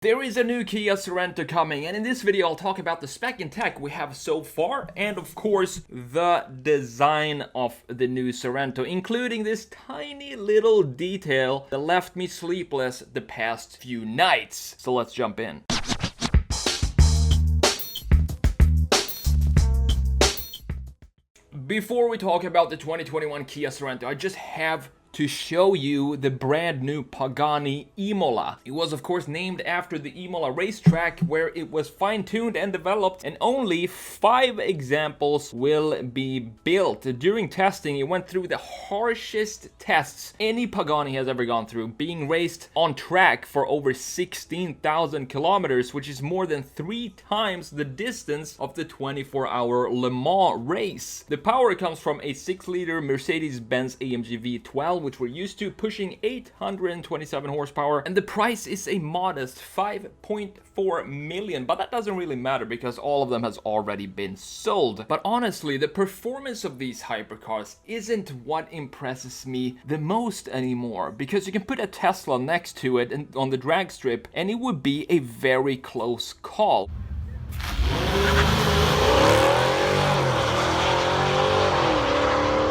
There is a new Kia Sorento coming, and in this video I'll talk about the spec and tech we have so far, and of course the design of the new Sorento, including this tiny little detail that left me sleepless the past few nights. So let's jump in. Before we talk about the 2021 Kia Sorento, I just have to show you the brand new Pagani Imola. It was of course named after the Imola racetrack where it was fine-tuned and developed, and only 5 examples will be built. During testing it went through the harshest tests any Pagani has ever gone through, being raced on track for over 16,000 kilometers, which is more than 3 times the distance of the 24-hour Le Mans race. The power comes from a 6-liter Mercedes-Benz AMG V12, which we're used to, pushing 827 horsepower, and the price is a modest 5.4 million, but that doesn't really matter because all of them has already been sold. But honestly, the performance of these hypercars isn't what impresses me the most anymore, because you can put a Tesla next to it and on the drag strip and it would be a very close call.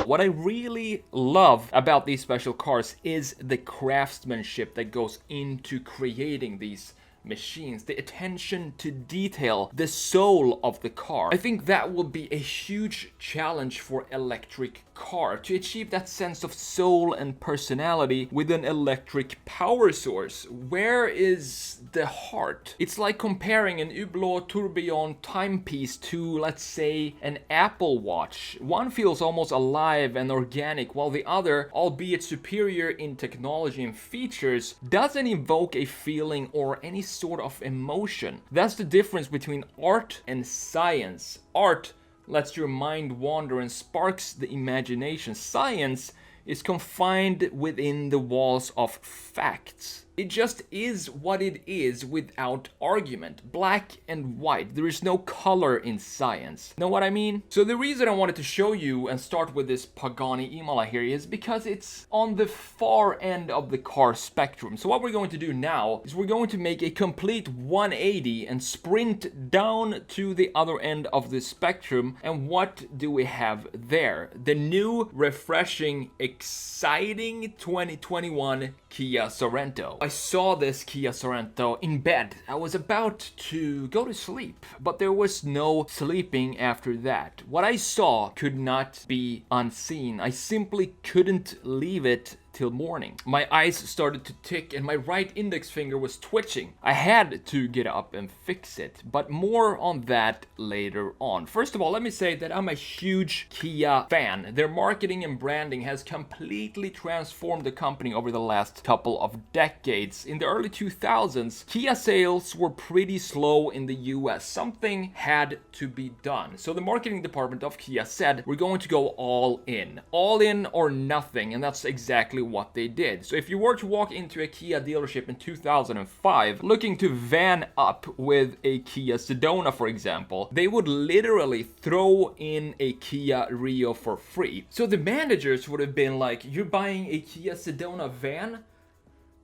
What I really love about these special cars is the craftsmanship that goes into creating these machines, the attention to detail, the soul of the car. I think that will be a huge challenge for electric car, to achieve that sense of soul and personality with an electric power source. Where is the heart? It's like comparing an Hublot tourbillon timepiece to, let's say, an Apple Watch. One feels almost alive and organic, while the other, albeit superior in technology and features, doesn't evoke a feeling or any sort of emotion. That's the difference between art and science. Art lets your mind wander and sparks the imagination. Science is confined within the walls of facts. It just is what it is without argument. Black and white. There is no color in science. Know what I mean? So the reason I wanted to show you and start with this Pagani Imola here is because it's on the far end of the car spectrum. So what we're going to do now is we're going to make a complete 180 and sprint down to the other end of the spectrum. And what do we have there? The new, refreshing, exciting 2021 Kia Sorento. I saw this Kia Sorento in bed. I was about to go to sleep, but there was no sleeping after that. What I saw could not be unseen. I simply couldn't leave it till morning. My eyes started to tick and my right index finger was twitching. I had to get up and fix it, but more on that later on. First of all, let me say that I'm a huge Kia fan. Their marketing and branding has completely transformed the company over the last couple of decades. In the early 2000s, Kia sales were pretty slow in the US. Something had to be done. So the marketing department of Kia said, we're going to go all in or nothing, and that's exactly what they did. So if you were to walk into a Kia dealership in 2005 looking to van up with a Kia Sedona, for example, they would literally throw in a Kia Rio for free. So the managers would have been like, you're buying a Kia Sedona van?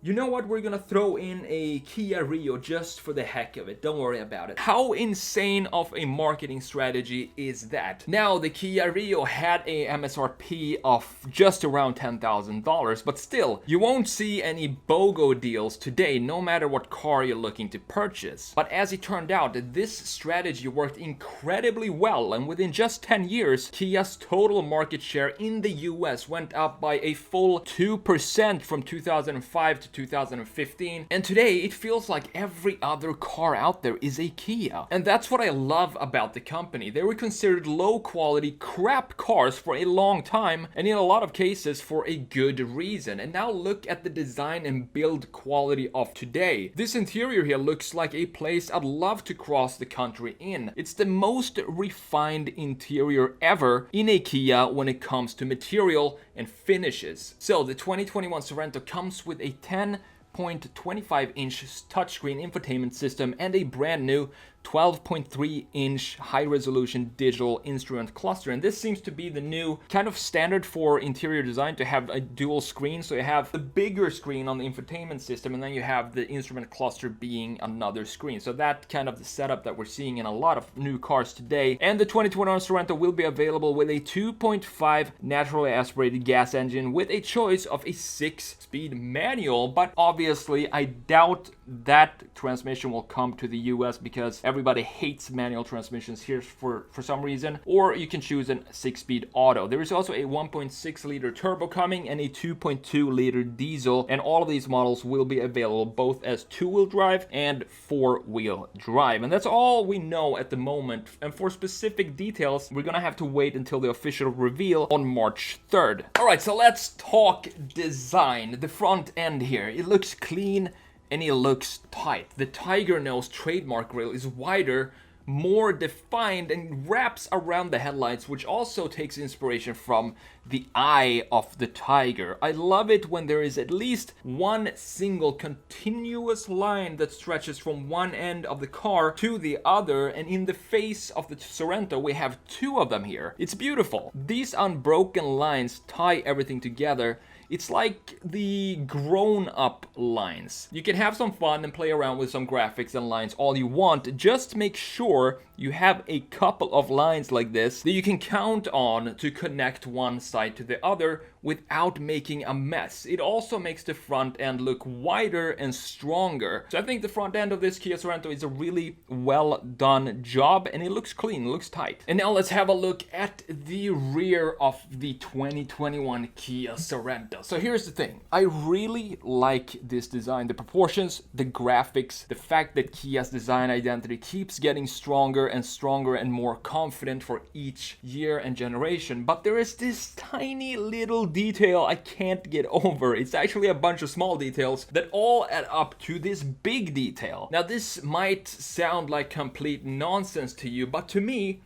You know what, we're gonna throw in a Kia Rio just for the heck of it. Don't worry about it. How insane of a marketing strategy is that? Now, the Kia Rio had a MSRP of just around $10,000, but still, you won't see any BOGO deals today, no matter what car you're looking to purchase. But as it turned out, this strategy worked incredibly well, and within just 10 years, Kia's total market share in the US went up by a full 2% from 2005 to 2015, and today it feels like every other car out there is a Kia. And that's what I love about the company. They were considered low quality crap cars for a long time, and in a lot of cases for a good reason. And now look at the design and build quality of today. This interior here looks like a place I'd love to cross the country in. It's the most refined interior ever in a Kia when it comes to material and finishes. So the 2021 Sorento comes with a 10.25-inch touchscreen infotainment system and a brand new 12.3-inch high-resolution digital instrument cluster. And this seems to be the new kind of standard for interior design, to have a dual screen. So you have the bigger screen on the infotainment system, and then you have the instrument cluster being another screen. So that kind of the setup that we're seeing in a lot of new cars today. And the 2021 Sorento will be available with a 2.5 naturally aspirated gas engine with a choice of a 6-speed manual. But obviously, I doubt that transmission will come to the US because everybody hates manual transmissions here for some reason. Or you can choose a 6-speed auto. There is also a 1.6 liter turbo coming and a 2.2 liter diesel, and all of these models will be available both as 2-wheel drive and 4-wheel drive. And that's all we know at the moment, and for specific details we're gonna have to wait until the official reveal on March 3rd. Alright, so let's talk design. The front end here, it looks clean and it looks tight. The tiger nose trademark grille is wider, more defined, and wraps around the headlights, which also takes inspiration from the eye of the tiger. I love it when there is at least one single continuous line that stretches from one end of the car to the other, and in the face of the Sorento we have two of them here. It's beautiful. These unbroken lines tie everything together. It's like the grown-up lines. You can have some fun and play around with some graphics and lines all you want. Just make sure you have a couple of lines like this that you can count on to connect one side to the other without making a mess. It also makes the front end look wider and stronger. So I think the front end of this Kia Sorento is a really well done job, and it looks clean, it looks tight. And now let's have a look at the rear of the 2021 Kia Sorento. So here's the thing. I really like this design. The proportions, the graphics, the fact that Kia's design identity keeps getting stronger and stronger and more confident for each year and generation. But there is this tiny little detail I can't get over. It's actually a bunch of small details that all add up to this big detail. Now this might sound like complete nonsense to you, but to me,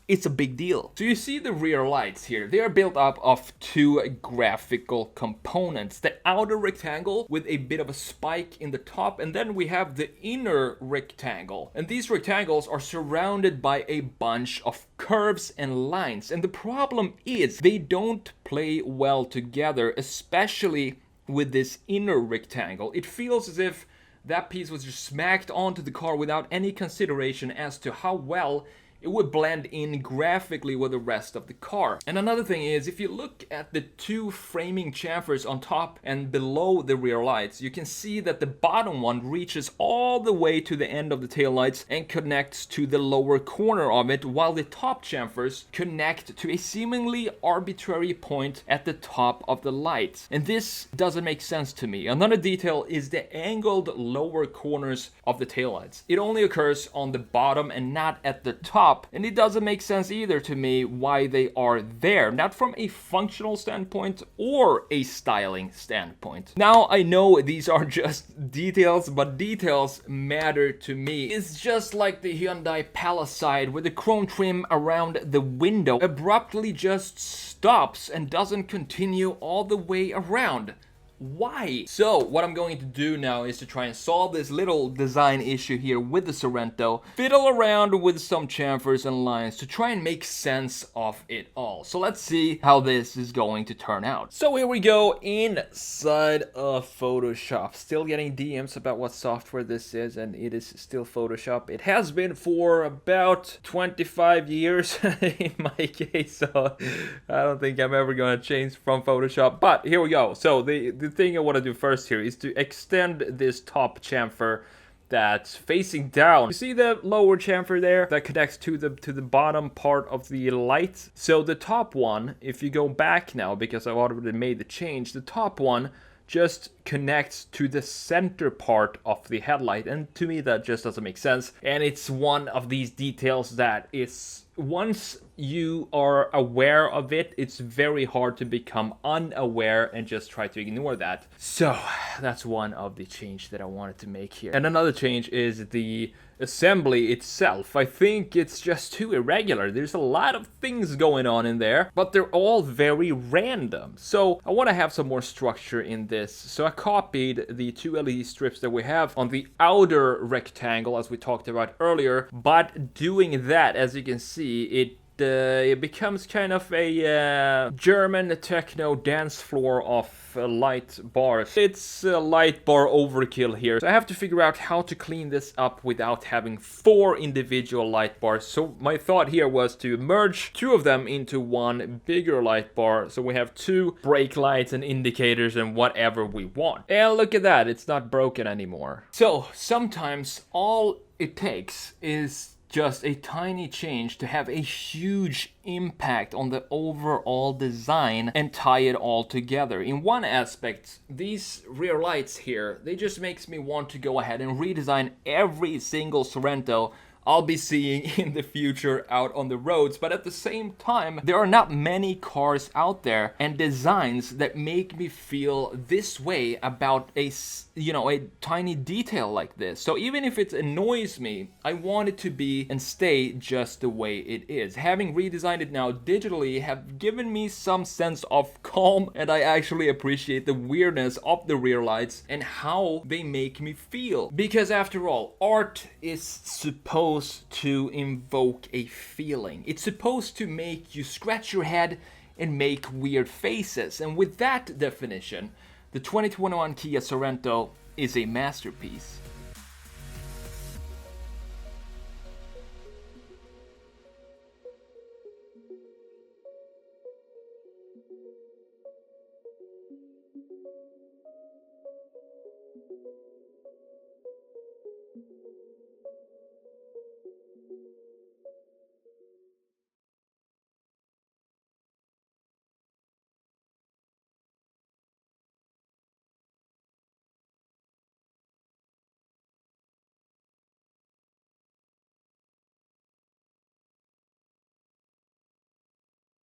it's a big deal. So you see the rear lights here. They are built up of two graphical components. The outer rectangle with a bit of a spike in the top, and then we have the inner rectangle. And these rectangles are surrounded by a bunch of curves and lines. And the problem is they don't play well together, especially with this inner rectangle. It feels as if that piece was just smacked onto the car without any consideration as to how well it would blend in graphically with the rest of the car. And another thing is, if you look at the two framing chamfers on top and below the rear lights, you can see that the bottom one reaches all the way to the end of the taillights and connects to the lower corner of it, while the top chamfers connect to a seemingly arbitrary point at the top of the lights. And this doesn't make sense to me. Another detail is the angled lower corners of the taillights. It only occurs on the bottom and not at the top. And it doesn't make sense either to me why they are there, not from a functional standpoint or a styling standpoint. Now I know these are just details, but details matter to me. It's just like the Hyundai Palisade, where the chrome trim around the window abruptly just stops and doesn't continue all the way around. Why? So what I'm going to do now is to try and solve this little design issue here with the Sorento, fiddle around with some chamfers and lines to try and make sense of it all. So let's see how this is going to turn out. So here we go inside of Photoshop. Still getting DMs about what software this is, and it is still Photoshop. It has been for about 25 years in my case, so I don't think I'm ever going to change from Photoshop. But here we go. So the thing I want to do first here is to extend this top chamfer that's facing down. You see the lower chamfer there that connects to the bottom part of the light? So the top one, if you go back now, because I've already made the change, the top one just connects to the center part of the headlight, and to me that just doesn't make sense. And it's one of these details that is once you are aware of it, it's very hard to become unaware and just try to ignore that. So that's one of the change that I wanted to make here. And another change is the assembly itself. I think it's just too irregular. There's a lot of things going on in there, but they're all very random. So I want to have some more structure in this. So I copied the two LED strips that we have on the outer rectangle, as we talked about earlier, but doing that, as you can see, it becomes kind of a German techno dance floor of light bars. It's a light bar overkill here. So I have to figure out how to clean this up without having 4 individual light bars. So my thought here was to merge 2 of them into one bigger light bar. So we have 2 brake lights and indicators and whatever we want. And look at that, it's not broken anymore. So sometimes all it takes is just a tiny change to have a huge impact on the overall design and tie it all together. In one aspect, these rear lights here, they just makes me want to go ahead and redesign every single Sorento I'll be seeing in the future out on the roads. But at the same time, there are not many cars out there and designs that make me feel this way about a tiny detail like this. So even if it annoys me, I want it to be and stay just the way it is. Having redesigned it now digitally have given me some sense of calm, and I actually appreciate the weirdness of the rear lights and how they make me feel. Because after all, art is supposed to invoke a feeling. It's supposed to make you scratch your head and make weird faces. And with that definition, the 2021 Kia Sorento is a masterpiece.